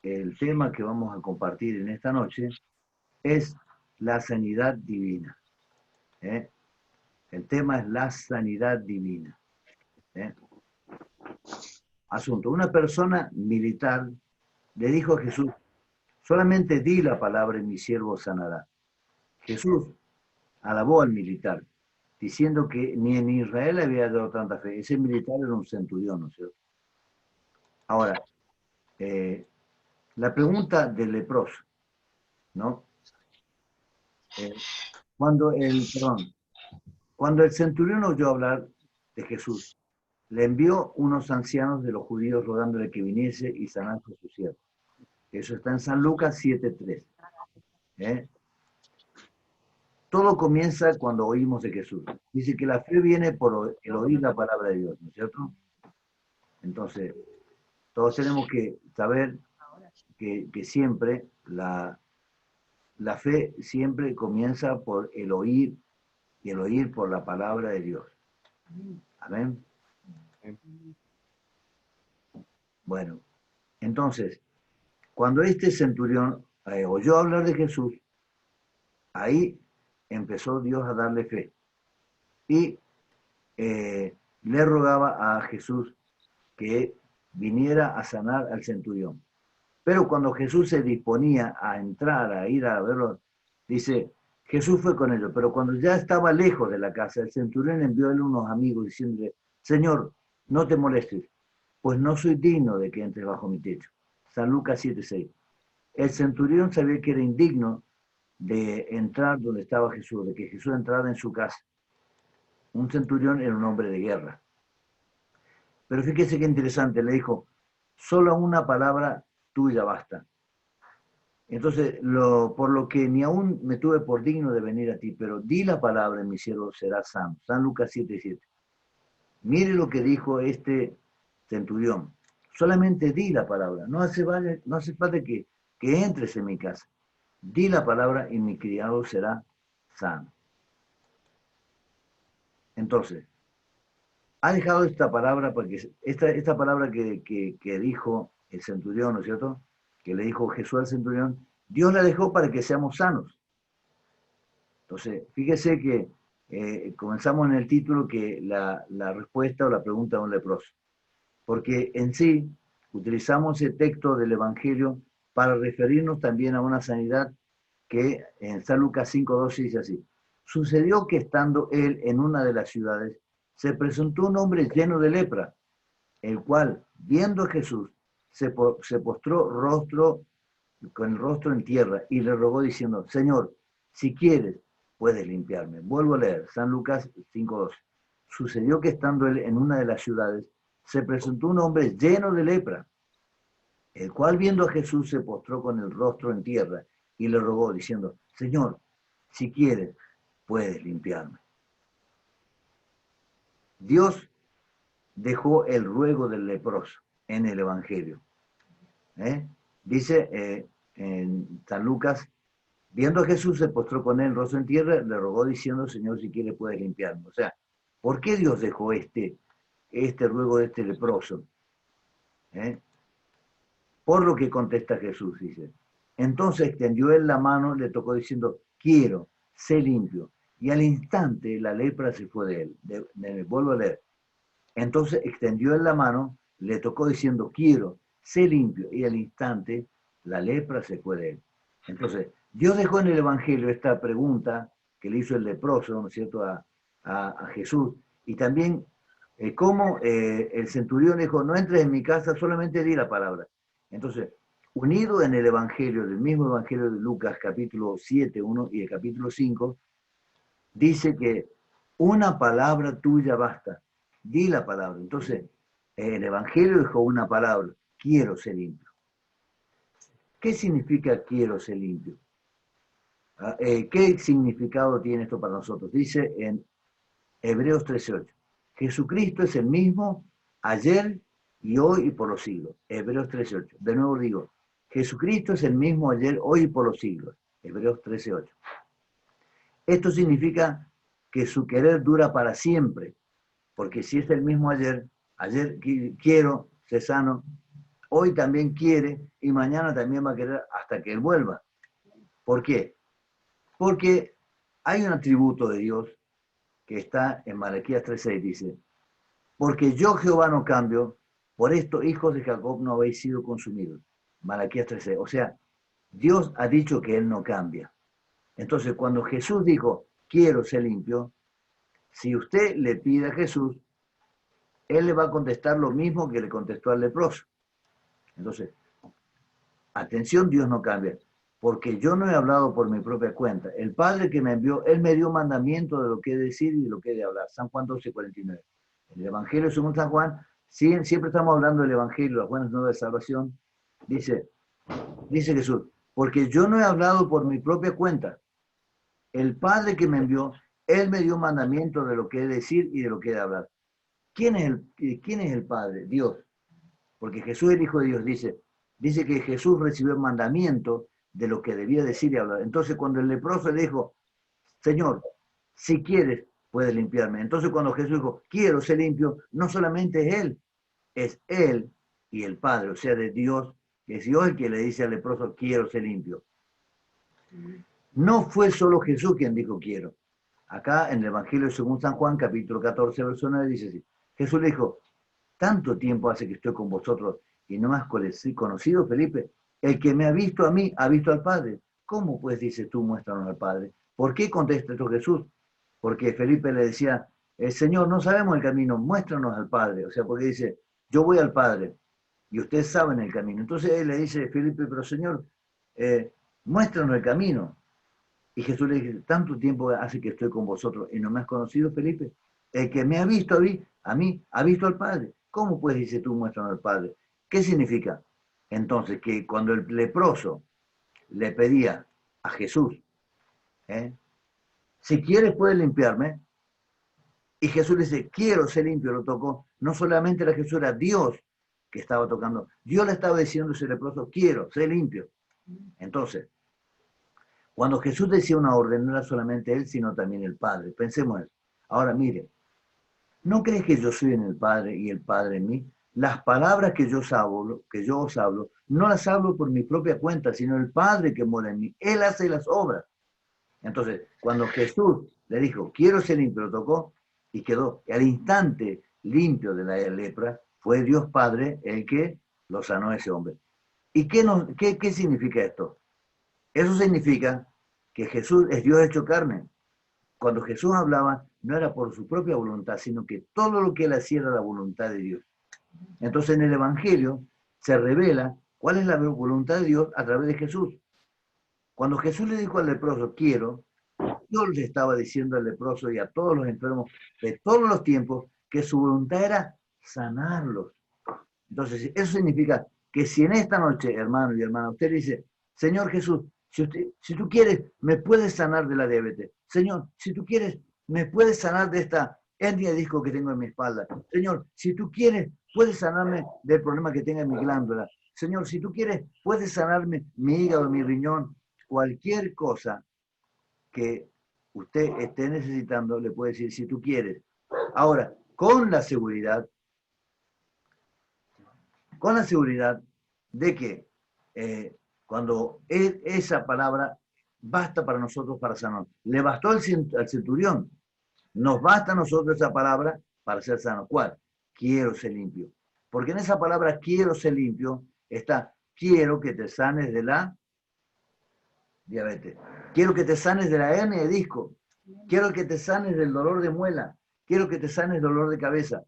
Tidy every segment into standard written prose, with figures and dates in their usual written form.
El tema que vamos a compartir en esta noche es la sanidad divina. ¿eh? El tema es la sanidad divina. ¿eh? Asunto. Una persona militar le dijo a Jesús, solamente di la palabra y mi siervo sanará. Jesús alabó al militar, diciendo que ni en Israel había dado tanta fe. Ese militar era un centurión, ¿no es cierto? Ahora, la pregunta del leproso, ¿no? Cuando el centurión oyó hablar de Jesús, le envió unos ancianos de los judíos rogándole que viniese y sanase a su siervo. Eso está en San Lucas 7:3. ¿eh? Todo comienza cuando oímos de Jesús. Dice que la fe viene por el oír la palabra de Dios, ¿no es cierto? Entonces, todos tenemos que saber que siempre la fe siempre comienza por el oír y el oír por la palabra de Dios. Amén. Bueno, entonces, cuando este centurión oyó hablar de Jesús, ahí empezó Dios a darle fe. Y le rogaba a Jesús que viniera a sanar al centurión. Pero cuando Jesús se disponía a entrar, a ir a verlo, dice, Jesús fue con ellos, pero cuando ya estaba lejos de la casa, el centurión envió a él unos amigos diciéndole, Señor, no te molestes, pues no soy digno de que entres bajo mi techo. San Lucas 7:6. El centurión sabía que era indigno de entrar donde estaba Jesús, de que Jesús entrara en su casa. Un centurión era un hombre de guerra. Pero fíjese qué interesante, le dijo, solo una palabra tuya basta. Entonces, por lo que ni aún me tuve por digno de venir a ti, pero di la palabra en mi siervo será sano. San Lucas 7:7. Mire lo que dijo este centurión. Solamente di la palabra. No hace falta que entres en mi casa. Di la palabra y mi criado será sano. Entonces, ha dejado esta palabra, porque esta palabra que dijo el centurión, ¿no es cierto? Que le dijo Jesús al centurión, Dios la dejó para que seamos sanos. Entonces, fíjese que comenzamos en el título que la respuesta o la pregunta de un leproso. Porque en sí utilizamos el texto del Evangelio para referirnos también a una sanidad que en San Lucas 5:12 dice así. Sucedió que estando él en una de las ciudades, se presentó un hombre lleno de lepra, el cual, viendo a Jesús, se postró con el rostro en tierra y le rogó diciendo, Señor, si quieres, puedes limpiarme. Vuelvo a leer, San Lucas 5:12. Sucedió que estando él en una de las ciudades, se presentó un hombre lleno de lepra, el cual viendo a Jesús se postró con el rostro en tierra y le rogó diciendo, Señor, si quieres, puedes limpiarme. Dios dejó el ruego del leproso en el Evangelio. Dice en San Lucas, viendo a Jesús se postró con él, rostro en tierra, le rogó diciendo, Señor, si quieres puedes limpiarme. O sea, ¿por qué Dios dejó este ruego de este leproso? Por lo que contesta Jesús, dice. Entonces extendió él la mano, le tocó diciendo, quiero, sé limpio. Y al instante la lepra se fue de él. Vuelvo a leer. Entonces extendió él la mano, le tocó diciendo, quiero, sé limpio. Y al instante la lepra se fue de él. Entonces, Dios dejó en el Evangelio esta pregunta que le hizo el leproso, ¿no es cierto?, a Jesús. Y también cómo el centurión dijo, no entres en mi casa, solamente di la palabra. Entonces, unido en el Evangelio, del mismo Evangelio de Lucas, capítulo 7:1 y el capítulo 5, dice que una palabra tuya basta. Di la palabra. Entonces, el Evangelio dejó una palabra, quiero ser limpio. ¿Qué significa quiero ser limpio? ¿Qué significado tiene esto para nosotros? Dice en Hebreos 13:8. Jesucristo es el mismo ayer y hoy y por los siglos. Hebreos 13:8. De nuevo digo, Jesucristo es el mismo ayer, hoy y por los siglos. Hebreos 13:8. Esto significa que su querer dura para siempre, porque si es el mismo ayer quiero ser sano, hoy también quiere y mañana también va a querer hasta que Él vuelva. ¿Por qué? Porque hay un atributo de Dios que está en Malaquías 3:6, dice, porque yo Jehová no cambio, por esto hijos de Jacob no habéis sido consumidos. Malaquías 3:6. O sea, Dios ha dicho que Él no cambia. Entonces, cuando Jesús dijo, quiero ser limpio, si usted le pide a Jesús, Él le va a contestar lo mismo que le contestó al leproso. Entonces, atención, Dios no cambia, porque yo no he hablado por mi propia cuenta. El Padre que me envió, Él me dio mandamiento de lo que he de decir y de lo que he de hablar. San Juan 12:49. El Evangelio según San Juan, siempre estamos hablando del Evangelio, las buenas nuevas de salvación. Dice Jesús, porque yo no he hablado por mi propia cuenta. El Padre que me envió, Él me dio mandamiento de lo que he de decir y de lo que he de hablar. ¿Quién es el Padre? Dios. Porque Jesús, el Hijo de Dios, dice que Jesús recibió el mandamiento de lo que debía decir y hablar. Entonces, cuando el leproso le dijo, Señor, si quieres, puedes limpiarme. Entonces, cuando Jesús dijo, quiero ser limpio, no solamente es Él y el Padre, o sea, de Dios, que es Dios el que le dice al leproso, quiero ser limpio. No fue solo Jesús quien dijo quiero. Acá en el Evangelio según San Juan, capítulo 14, verso 9, dice así. Jesús le dijo, tanto tiempo hace que estoy con vosotros y no me has conocido, Felipe. El que me ha visto a mí, ha visto al Padre. ¿Cómo pues dices tú, muéstranos al Padre? ¿Por qué contesta esto Jesús? Porque Felipe le decía, Señor, no sabemos el camino, muéstranos al Padre. O sea, porque dice, yo voy al Padre y ustedes saben el camino. Entonces él le dice, Felipe, pero Señor, muéstranos el camino. Y Jesús le dice, tanto tiempo hace que estoy con vosotros y no me has conocido, Felipe. El que me ha visto a mí, ha visto al Padre. ¿Cómo pues dice tú, muéstranos al Padre? ¿Qué significa? Entonces, que cuando el leproso le pedía a Jesús, si quieres puedes limpiarme, y Jesús le dice, quiero ser limpio, lo tocó, no solamente era Jesús, era Dios que estaba tocando. Dios le estaba diciendo a ese leproso, quiero ser limpio. Entonces, cuando Jesús decía una orden, no era solamente Él, sino también el Padre. Pensemos eso. Ahora, mire, ¿no crees que yo soy en el Padre y el Padre en mí? Las palabras que yo os hablo, no las hablo por mi propia cuenta, sino el Padre que mora en mí. Él hace las obras. Entonces, cuando Jesús le dijo, quiero ser limpio, lo tocó y quedó al instante limpio de la lepra, fue Dios Padre el que lo sanó a ese hombre. ¿Y qué significa esto? Eso significa que Jesús es Dios hecho carne. Cuando Jesús hablaba, no era por su propia voluntad, sino que todo lo que él hacía era la voluntad de Dios. Entonces en el Evangelio se revela cuál es la voluntad de Dios a través de Jesús. Cuando Jesús le dijo al leproso, quiero, Dios le estaba diciendo al leproso y a todos los enfermos de todos los tiempos que su voluntad era sanarlos. Entonces, eso significa que si en esta noche, hermano y hermana, usted dice, Señor Jesús, si tú quieres, me puedes sanar de la diabetes. Señor, si tú quieres, me puedes sanar de esta hernia de disco que tengo en mi espalda. Señor, si tú quieres, puedes sanarme del problema que tenga en mi glándula. Señor, si tú quieres, puedes sanarme mi hígado, mi riñón, cualquier cosa que usted esté necesitando, le puede decir si tú quieres. Ahora, con la seguridad de que cuando esa palabra basta para nosotros para sanar. Le bastó al centurión. Nos basta a nosotros esa palabra para ser sanos. ¿Cuál? Quiero ser limpio. Porque en esa palabra quiero ser limpio está quiero que te sanes de la diabetes. Quiero que te sanes de la hernia de disco. Quiero que te sanes del dolor de muela. Quiero que te sanes del dolor de cabeza.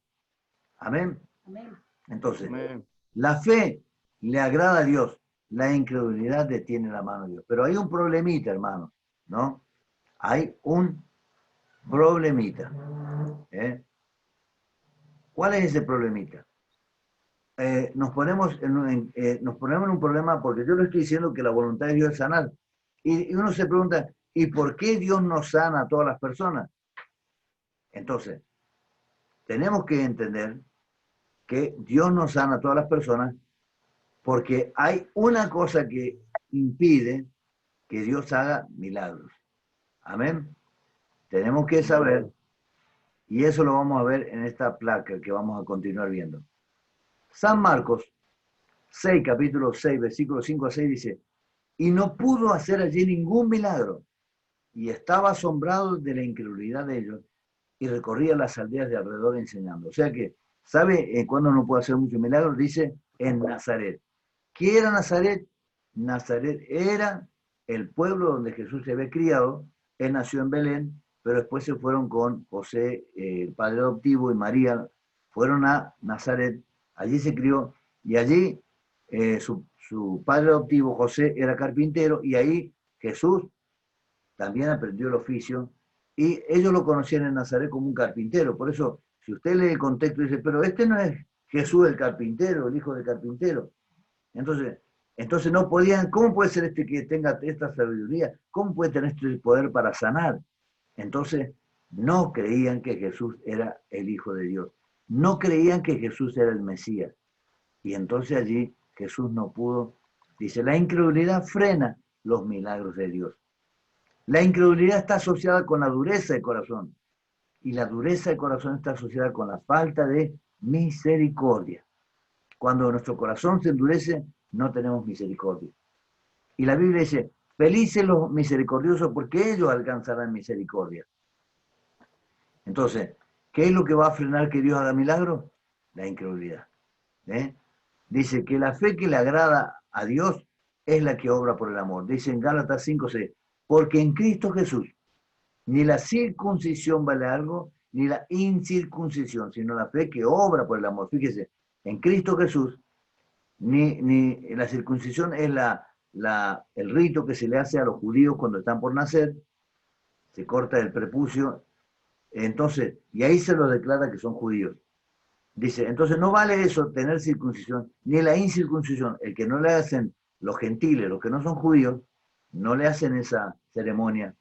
Amén. Amén. Entonces, amén. La fe le agrada a Dios. La incredulidad detiene la mano de Dios. Pero hay un problemita, hermano, ¿no? Hay un problemita. ¿Cuál es ese problemita? Nos ponemos en un problema porque yo le estoy diciendo que la voluntad de Dios es sanar. Y uno se pregunta, ¿y por qué Dios no sana a todas las personas? Entonces, tenemos que entender que Dios no sana a todas las personas porque hay una cosa que impide que Dios haga milagros. Amén. Tenemos que saber, y eso lo vamos a ver en esta placa que vamos a continuar viendo. San Marcos, 6, capítulo 6, versículos 5 a 6 dice, y no pudo hacer allí ningún milagro, y estaba asombrado de la incredulidad de ellos, y recorría las aldeas de alrededor enseñando. O sea que, ¿sabe cuándo no puede hacer muchos milagros? Dice, en Nazaret. ¿Qué era Nazaret? Nazaret era el pueblo donde Jesús se había criado. Él nació en Belén, pero después se fueron con José, el padre adoptivo, y María, fueron a Nazaret. Allí se crió, y allí su padre adoptivo, José, era carpintero, y ahí Jesús también aprendió el oficio, y ellos lo conocían en Nazaret como un carpintero. Por eso, si usted lee el contexto, dice, pero este no es Jesús el carpintero, el hijo del carpintero. Entonces no podían, ¿cómo puede ser este que tenga esta sabiduría? ¿Cómo puede tener este poder para sanar? Entonces no creían que Jesús era el Hijo de Dios. No creían que Jesús era el Mesías. Y entonces allí Jesús no pudo. Dice, la incredulidad frena los milagros de Dios. La incredulidad está asociada con la dureza de corazón. Y la dureza de corazón está asociada con la falta de misericordia. Cuando nuestro corazón se endurece, no tenemos misericordia. Y la Biblia dice, felices los misericordiosos porque ellos alcanzarán misericordia. Entonces, ¿qué es lo que va a frenar que Dios haga milagros? La incredulidad. Dice que la fe que le agrada a Dios es la que obra por el amor. Dice en Gálatas 5:6, porque en Cristo Jesús ni la circuncisión vale algo, ni la incircuncisión, sino la fe que obra por el amor. Fíjese, en Cristo Jesús ni la circuncisión es el rito que se le hace a los judíos cuando están por nacer, se corta el prepucio, entonces, y ahí se los declara que son judíos. Dice, entonces no vale eso, tener circuncisión, ni la incircuncisión. El que no le hacen los gentiles, los que no son judíos, no le hacen esa ceremonia.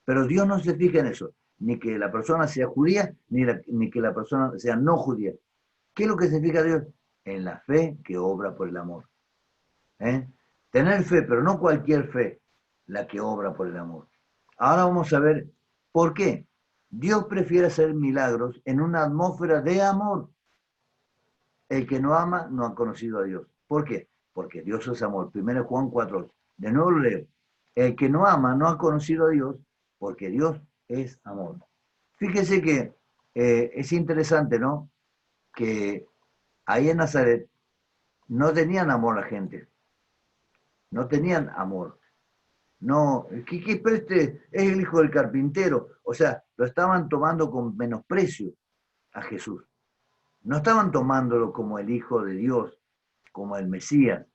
Pero Dios no se fija en eso, ni que la persona sea judía, ni que la persona sea no judía. ¿Qué es lo que se fija Dios? En la fe que obra por el amor. Tener fe, pero no cualquier fe, la que obra por el amor. Ahora vamos a ver por qué. Dios prefiere hacer milagros en una atmósfera de amor. El que no ama no ha conocido a Dios. ¿Por qué? Porque Dios es amor. 1 Juan 4. De nuevo lo leo. El que no ama no ha conocido a Dios porque Dios es amor. Fíjese que es interesante, ¿no? Que ahí en Nazaret no tenían amor la gente. No tenían amor. No, pero este es el hijo del carpintero. O sea, lo estaban tomando con menosprecio a Jesús. No estaban tomándolo como el Hijo de Dios, como el Mesías,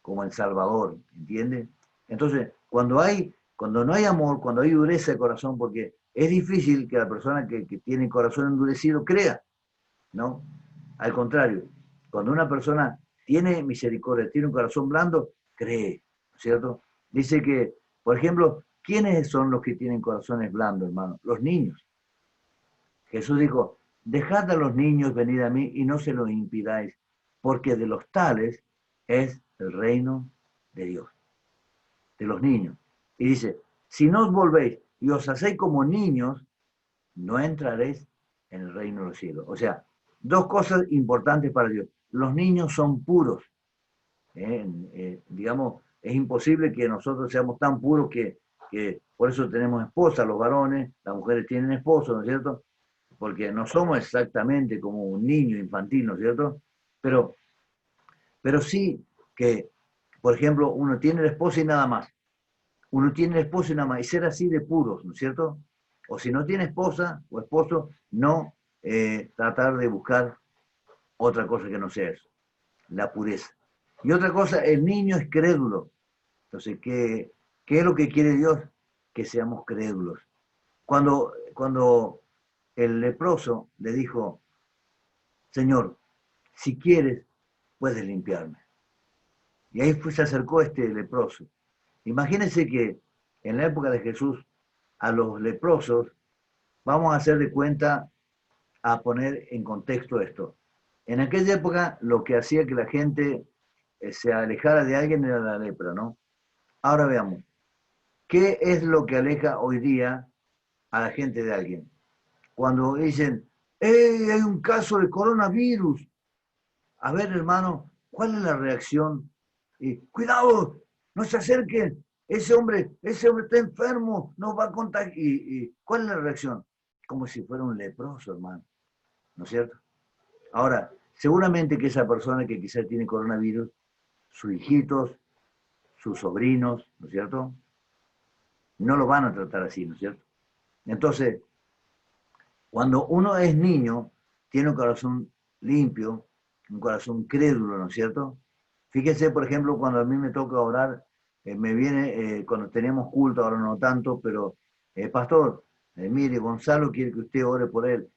como el Salvador, ¿entiende? Entonces, cuando no hay amor, cuando hay dureza de corazón, porque es difícil que la persona que tiene el corazón endurecido crea, ¿no? Al contrario, cuando una persona tiene misericordia, tiene un corazón blando, cree, ¿cierto? Dice que, por ejemplo, ¿quiénes son los que tienen corazones blandos, hermano? Los niños. Jesús dijo, dejad a los niños venir a mí y no se los impidáis, porque de los tales es el reino de Dios, de los niños. Y dice, si no os volvéis y os hacéis como niños, no entraréis en el reino de los cielos. O sea, dos cosas importantes para Dios. Los niños son puros. Digamos, es imposible que nosotros seamos tan puros que por eso tenemos esposas, los varones, las mujeres tienen esposos, ¿no es cierto? Porque no somos exactamente como un niño infantil, ¿no es cierto? Pero sí que, por ejemplo, uno tiene la esposa y nada más. Uno tiene la esposa y nada más. Y ser así de puros, ¿no es cierto? O si no tiene esposa o esposo, no tratar de buscar otra cosa que no sea eso. La pureza. Y otra cosa, el niño es crédulo. Entonces, ¿qué es lo que quiere Dios? Que seamos crédulos. Cuando el leproso le dijo, Señor, si quieres, puedes limpiarme. Y ahí se acercó este leproso. Imagínense que en la época de Jesús, a los leprosos, vamos a hacer de cuenta, a poner en contexto esto. En aquella época, lo que hacía que la gente se alejara de alguien era la lepra, ¿no? Ahora veamos, ¿qué es lo que aleja hoy día a la gente de alguien? Cuando dicen, ¡hey, hay un caso de coronavirus! A ver, hermano, ¿Cuál es la reacción? Cuidado, no se acerquen, ese hombre está enfermo, nos va a contagiar. ¿Cuál es la reacción? Como si fuera un leproso, hermano, ¿no es cierto? Ahora, seguramente que esa persona que quizás tiene coronavirus, sus hijitos, sus sobrinos, ¿no es cierto? No lo van a tratar así, ¿no es cierto? Entonces, cuando uno es niño, tiene un corazón limpio, un corazón crédulo, ¿no es cierto? Fíjese, por ejemplo, cuando a mí me toca orar, me viene, cuando tenemos culto, ahora no tanto, pero, pastor, mire, Gonzalo quiere que usted ore por él,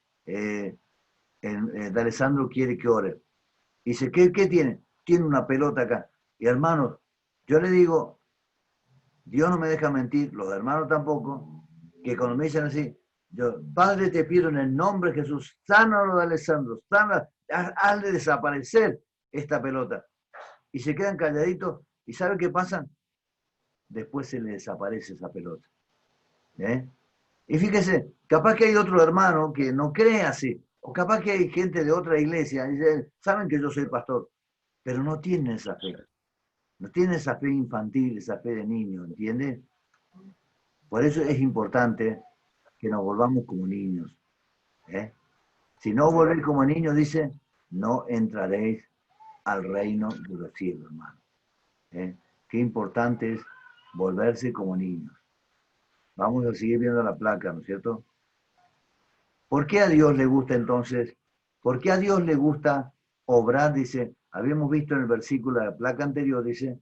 D'Alessandro quiere que ore. Y dice, ¿qué tiene? Tiene una pelota acá. Y hermanos, yo le digo, Dios no me deja mentir, los hermanos tampoco, que cuando me dicen así, yo, Padre, te pido en el nombre de Jesús, sánalo de Alessandro, hazle desaparecer esta pelota. Y se quedan calladitos, ¿y sabe qué pasa? Después se le desaparece esa pelota. ¿Eh? Y fíjese, capaz que hay otro hermano que no cree así, o capaz que hay gente de otra iglesia, y dicen, saben que yo soy pastor, pero no tienen esa fe. No tienen esa fe infantil, esa fe de niño, ¿entiende? Por eso es importante que nos volvamos como niños. ¿Eh? Si no volvéis como niños, dice, no entraréis al reino de los cielos, hermano. ¿Eh? Qué importante es volverse como niños. Vamos a seguir viendo la placa, ¿no es cierto? ¿Por qué a Dios le gusta entonces? ¿Por qué a Dios le gusta obrar? Dice, habíamos visto en el versículo de la placa anterior, dice,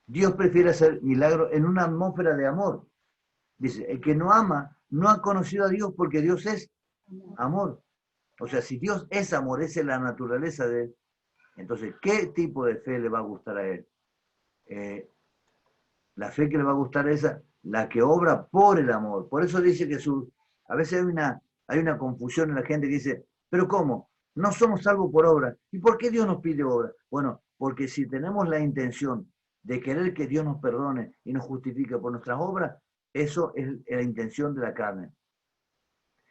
Dios prefiere hacer milagros en una atmósfera de amor. Dice, el que no ama no ha conocido a Dios porque Dios es amor. O sea, si Dios es amor, esa es la naturaleza de él, entonces, ¿qué tipo de fe le va a gustar a él? La fe que le va a gustar es la que obra por el amor. Por eso dice Jesús, a veces hay una confusión en la gente que dice, pero ¿cómo? No somos salvos por obra. ¿Y por qué Dios nos pide obra? Bueno, porque si tenemos la intención de querer que Dios nos perdone y nos justifique por nuestras obras, eso es la intención de la carne.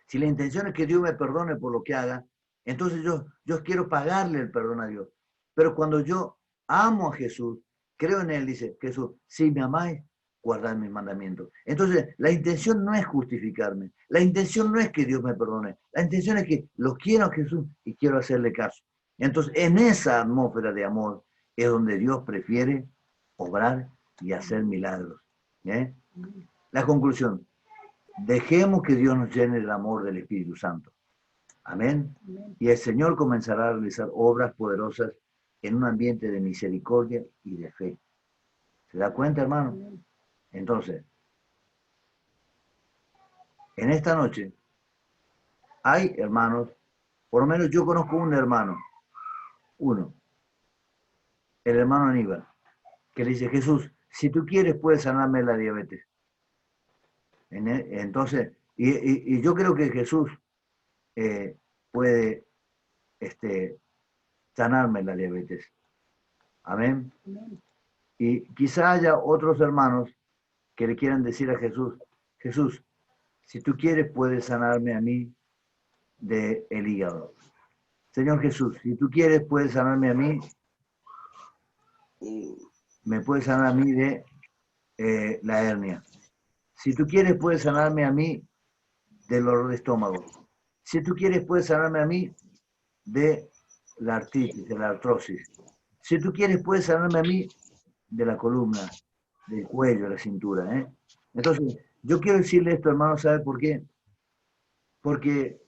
Si la intención es que Dios me perdone por lo que haga, entonces yo quiero pagarle el perdón a Dios. Pero cuando yo amo a Jesús, creo en Él, dice Jesús, si me amáis, guardad mis mandamientos. Entonces, la intención no es justificarme, la intención no es que Dios me perdone, la intención es que lo quiero a Jesús y quiero hacerle caso. Entonces, en esa atmósfera de amor es donde Dios prefiere obrar y hacer milagros. ¿Eh? La conclusión, dejemos que Dios nos llene el amor del Espíritu Santo. Amén. Y el Señor comenzará a realizar obras poderosas en un ambiente de misericordia y de fe. ¿Se da cuenta, hermano? Entonces, en esta noche hay hermanos, por lo menos yo conozco un hermano, uno, el hermano Aníbal, que le dice, Jesús, si tú quieres puedes sanarme la diabetes. Entonces, y yo creo que Jesús puede sanarme la diabetes. Amén. Y quizá haya otros hermanos que le quieran decir a Jesús, Jesús, si tú quieres puedes sanarme a mí del hígado. Señor Jesús, si tú quieres puedes sanarme a mí, me puedes sanar a mí de la hernia. Si tú quieres puedes sanarme a mí del dolor de estómago. Si tú quieres puedes sanarme a mí de la artritis, de la artrosis. Si tú quieres puedes sanarme a mí de la columna, del cuello, de la cintura. ¿Eh? Entonces, yo quiero decirle esto, hermano, ¿sabe por qué? Porque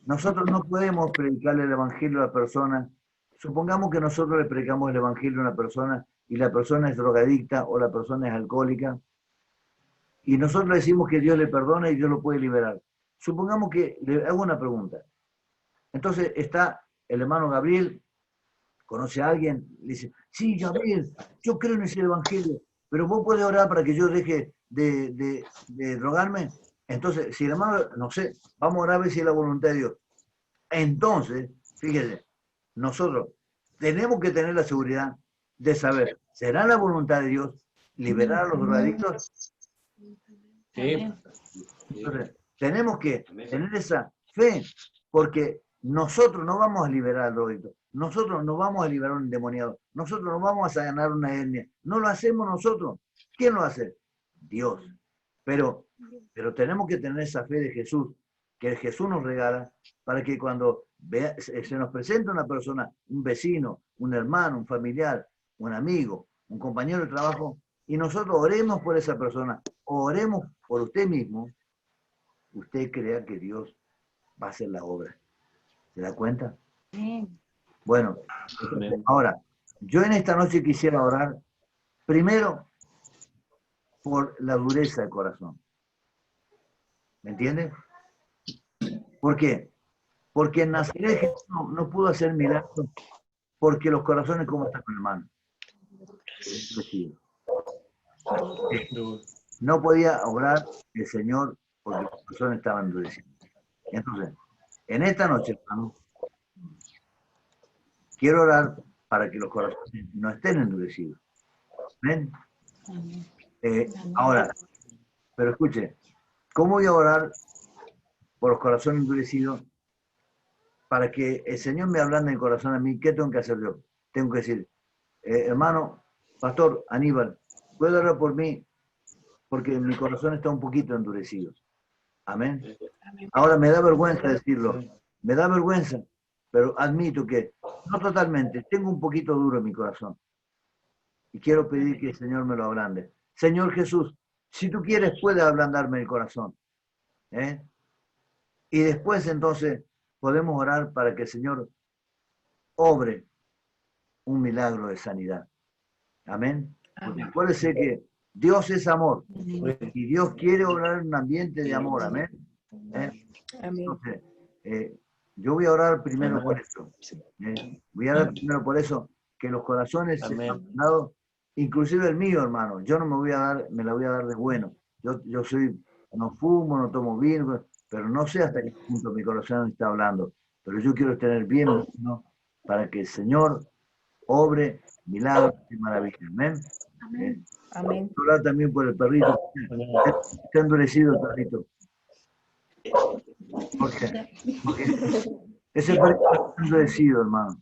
nosotros no podemos predicarle el Evangelio a la persona. Supongamos que nosotros le predicamos el Evangelio a una persona y la persona es drogadicta o la persona es alcohólica y nosotros le decimos que Dios le perdona y Dios lo puede liberar. Supongamos que le hago una pregunta. Entonces está el hermano Gabriel, conoce a alguien, le dice, sí, Gabriel, yo creo en ese Evangelio, pero vos podés orar para que yo deje de drogarme. Entonces, si el hermano, no sé, vamos a orar a ver si es la voluntad de Dios. Entonces, fíjese, nosotros tenemos que tener la seguridad de saber, ¿será la voluntad de Dios liberar a los drogadictos? Sí. Entonces, tenemos que tener esa fe, porque nosotros no vamos a liberar al drogadicto, nosotros no vamos a liberar a un endemoniado, nosotros no vamos a sanar una hernia, no lo hacemos nosotros. ¿Quién lo hace? Dios. Pero tenemos que tener esa fe de Jesús, que Jesús nos regala, para que cuando se nos presenta una persona, un vecino, un hermano, un familiar, un amigo, un compañero de trabajo, y nosotros oremos por esa persona, o oremos por usted mismo, usted crea que Dios va a hacer la obra. ¿Se da cuenta? Bueno, ahora, yo en esta noche quisiera orar primero por la dureza del corazón. ¿Me entiende? ¿Por qué? Porque en Nazaret Jesús no pudo hacer milagros porque los corazones como están, hermano. No podía obrar el Señor porque los corazones estaban endurecidos. Entonces, en esta noche, hermano, quiero orar para que los corazones no estén endurecidos. ¿Ven? Ahora, pero escuche, ¿cómo voy a orar por los corazones endurecidos para que el Señor me ablande el corazón a mí? ¿Qué tengo que hacer yo? Tengo que decir, hermano, pastor Aníbal, ¿puede orar por mí? Porque mi corazón está un poquito endurecido. Amén. Ahora me da vergüenza decirlo, me da vergüenza, pero admito que, no totalmente, tengo un poquito duro en mi corazón. Y quiero pedir que el Señor me lo ablande. Señor Jesús, si tú quieres, puedes ablandarme el corazón. Y después entonces podemos orar para que el Señor obre un milagro de sanidad. Amén. Porque acuérdese que Dios es amor y Dios quiere obrar en un ambiente de amor. Amén. Entonces, yo voy a orar primero por esto. Voy a orar primero por eso, que los corazones se han dado, inclusive el mío, hermano. Yo no me voy a dar, me la voy a dar de bueno. Yo soy, no fumo, no tomo vino, pero no sé hasta qué punto mi corazón está hablando. Pero yo quiero tener bien, ¿no? Para que el Señor obre milagros y maravillas. Amén. Amén. Orar también por el perrito. Está endurecido el perrito. Porque ese perrito está endurecido, hermano.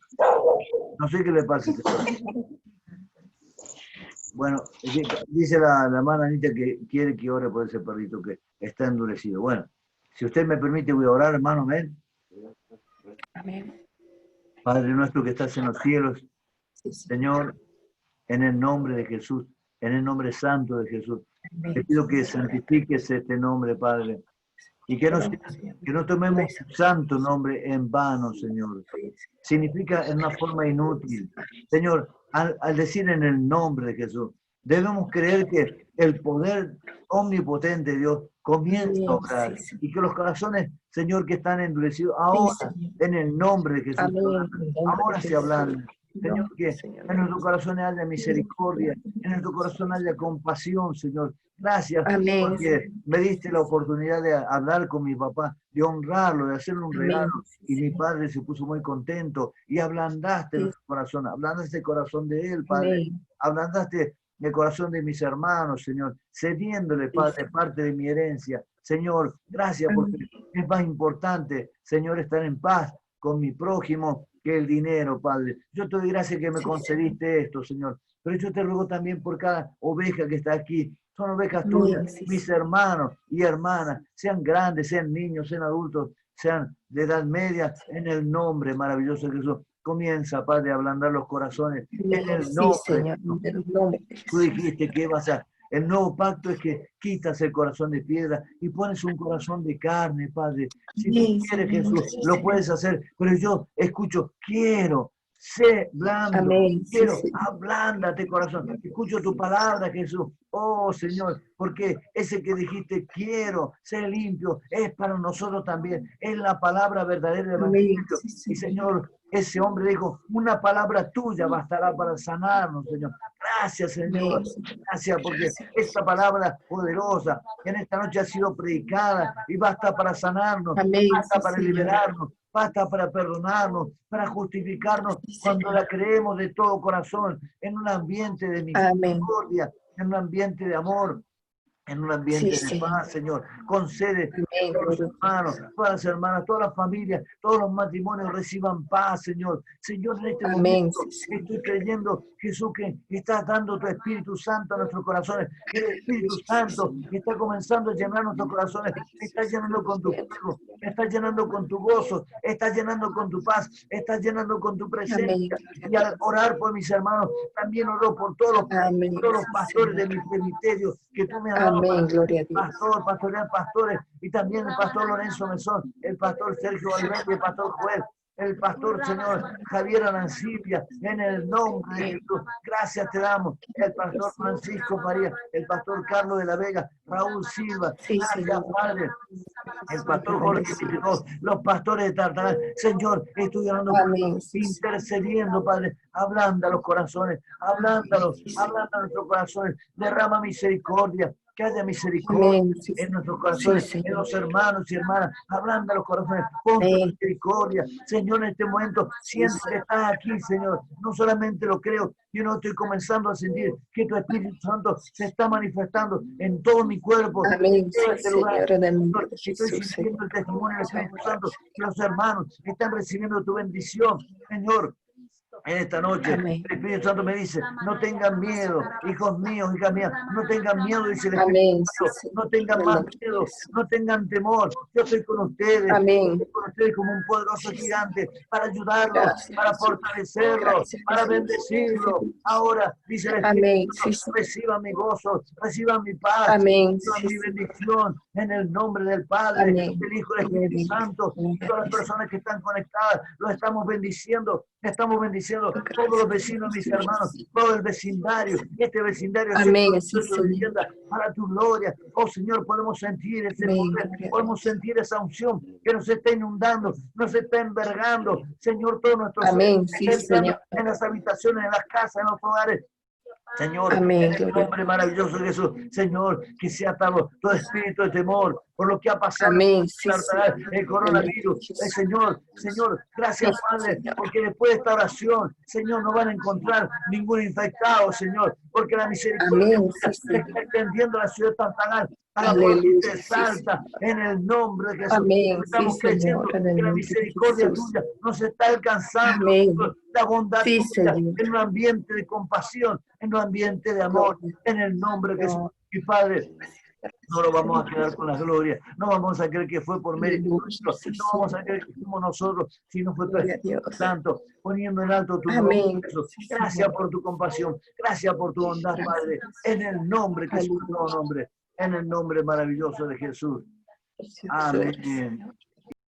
No sé qué le pasa a ese perrito. Bueno, dice la hermana Anita que quiere que ore por ese perrito que está endurecido. Bueno, si usted me permite, voy a orar, hermano. Amén. Amén. Padre nuestro que estás en los cielos, Señor, en el nombre de Jesús, en el nombre santo de Jesús, te pido que santifiques este nombre, Padre, y que no tomemos tu santo nombre en vano, Señor. Significa en una forma inútil. Señor, al decir en el nombre de Jesús, debemos creer que el poder omnipotente de Dios comienza a obrar y que los corazones, Señor, que están endurecidos, ahora, en el nombre de Jesús, ahora se hablan. Señor, que en nuestro corazón haya misericordia, en nuestro corazón haya compasión, Señor. Gracias porque me diste la oportunidad de hablar con mi papá, de honrarlo, de hacerle un regalo. Y mi padre se puso muy contento y ablandaste nuestro corazón, ablandaste el corazón de él, Padre. Ablandaste el corazón de mis hermanos, Señor, cediéndole, Padre, parte de mi herencia. Señor, gracias porque es más importante, Señor, estar en paz con mi prójimo que el dinero, Padre. Yo te doy gracias que me concediste esto, Señor. Pero yo te ruego también por cada oveja que está aquí. Son ovejas tuyas, mis hermanos y hermanas, sean grandes, sean niños, sean adultos, sean de edad media, en el nombre maravilloso de Jesús. Comienza, Padre, a ablandar los corazones. En el nombre. Tú dijiste que ibas a... El nuevo pacto es que quitas el corazón de piedra y pones un corazón de carne, Padre. Si tú quieres, Jesús, lo puedes hacer. Pero yo escucho, quiero, sé blando, quiero, ablándate, corazón. Escucho tu palabra, Jesús. Oh, Señor, porque ese que dijiste, quiero, sé limpio, es para nosotros también. Es la palabra verdadera del Evangelio. Y, Señor, ese hombre dijo, una palabra tuya bastará para sanarnos, Señor. Gracias, Señor. Gracias porque esta palabra poderosa en esta noche ha sido predicada y basta para sanarnos, basta para liberarnos, basta para perdonarnos, para justificarnos cuando la creemos de todo corazón en un ambiente de misericordia, en un ambiente de amor. en un Sí, ambiente de Señor. paz, Señor. Concede Amén, a los gloria a hermanos, Dios. todas las hermanas, todas las familias, todos los matrimonios reciban paz, Señor. Señor, en este Amén, momento sí, Señor. estoy creyendo, Jesús, que estás dando tu Espíritu Santo a nuestros corazones. Que el Espíritu Sí, Santo Señor. está comenzando a llenar nuestros corazones. Está llenando con tu fuego, está llenando con tu gozo, está llenando con tu paz, está llenando con tu Amén, presencia. gloria Y a al Dios. orar por mis hermanos, también oro por todos Amén, los sí, pastores de Señor. mi presbiterio que tú me has dado para Amén, gloria a Dios. pastor, pastorear pastores, y también el pastor Lorenzo Mesón, el pastor Sergio Valverde, el pastor Joel, el pastor señor Javier Arancibia, en el nombre de Jesús. Gracias te damos. El pastor Francisco María, el pastor Carlos de la Vega, Raúl Silva. Sí, Gracias, Señor. Padre. El Siempre pastor Jorge bendecidos. Pipicó, los pastores de Tartaral. Señor, estoy orando por Amén, ellos, sí, Señor. intercediendo, Padre. Ablanda los corazones, ablándalo, Sí, Señor. ablanda nuestros corazones. Derrama misericordia, que haya misericordia Amén, sí, en nuestros sí, corazones, en Señor. los hermanos y hermanas. Ablanda los corazones, pon tu Amén. misericordia. Señor, en este momento Sí, siento que Señor. estás aquí, Señor. No solamente lo creo, sino estoy comenzando a sentir que tu Espíritu Santo se está manifestando en todo mi cuerpo, en Amén, todo sí, este lugar. Señor, en el nombre de Estoy Jesús, sintiendo Señor. el testimonio del Señor, Espíritu Santo, que los hermanos están recibiendo tu bendición, Señor. En esta noche, amén. el Espíritu Santo me dice, no tengan miedo, hijos míos, hijas mías, no tengan miedo, dice el Espíritu Amén, sí, Santo, Señor, no en tengan el más nombre de miedo, Jesús. no tengan temor, yo estoy Amén. con ustedes como un poderoso Sí, gigante para ayudarlos, gracias, para Jesús. fortalecerlos, Gracias, para Jesús. bendecirlos. Ahora, dice el Espíritu Amén, sí, Santo, Señor. reciban mi gozo, reciban mi paz, Amén, reciban sí, mi Señor. bendición en el nombre del Padre, Amén. del Hijo y del Espíritu Gloria, Santo. Y gloria todas a las ti, personas que están conectadas, los estamos bendiciendo Señor. todos los Gracias, vecinos, mis hermanos, Jesús. todo el vecindario, este vecindario sea Amén, sí, de Señor. vivienda para tu gloria. Oh Señor, podemos sentir ese Amén, poder, gloria a podemos Dios. sentir esa unción que nos está inundando, nos está envergando. Señor, todo nuestro ser Amén, sí, está entrando Señor. en las habitaciones, en las casas, en los hogares. Señor, Amén, en el gloria a nombre Dios. maravilloso de Jesús, Señor, que sea atado todo espíritu de temor por lo que ha pasado Amén, sí, el Señor. En el nombre de coronavirus. Jesús. Señor, Sí, gracias Padre, Señor. porque después de esta oración, Señor, no van a encontrar ningún infectado, Señor, porque la misericordia Amén, sí, tuya se está Señor. extendiendo a la ciudad de Tartagal, a la provincia Aleluya, de sí, Salta, Señor. en el nombre de Jesús. Amén, sí, Estamos Señor. creyendo En el que la nombre de misericordia Jesús. tuya nos está alcanzando, Amén. Señor, la bondad Sí, tuya Señor. en un ambiente de compasión, en un ambiente de amor, Gloria, en el nombre de Jesús. gloria. Y Padre, no Gracias, lo vamos a Señor quedar con la Jesús. gloria, no vamos a creer que fue por mérito Aleluya, nuestro, sí, no vamos a Señor. creer que fuimos nosotros, sino fue tu Gloria a Espíritu Dios. Santo, poniendo en alto tu nombre, Amén. Jesús. Sí, Gracias Señor. por tu compasión, gracias por tu bondad, Gracias, Padre, en Jesús. el nombre que es todo Aleluya. nombre, en el nombre maravilloso de Jesús. Precioso eres, Amén. Señor.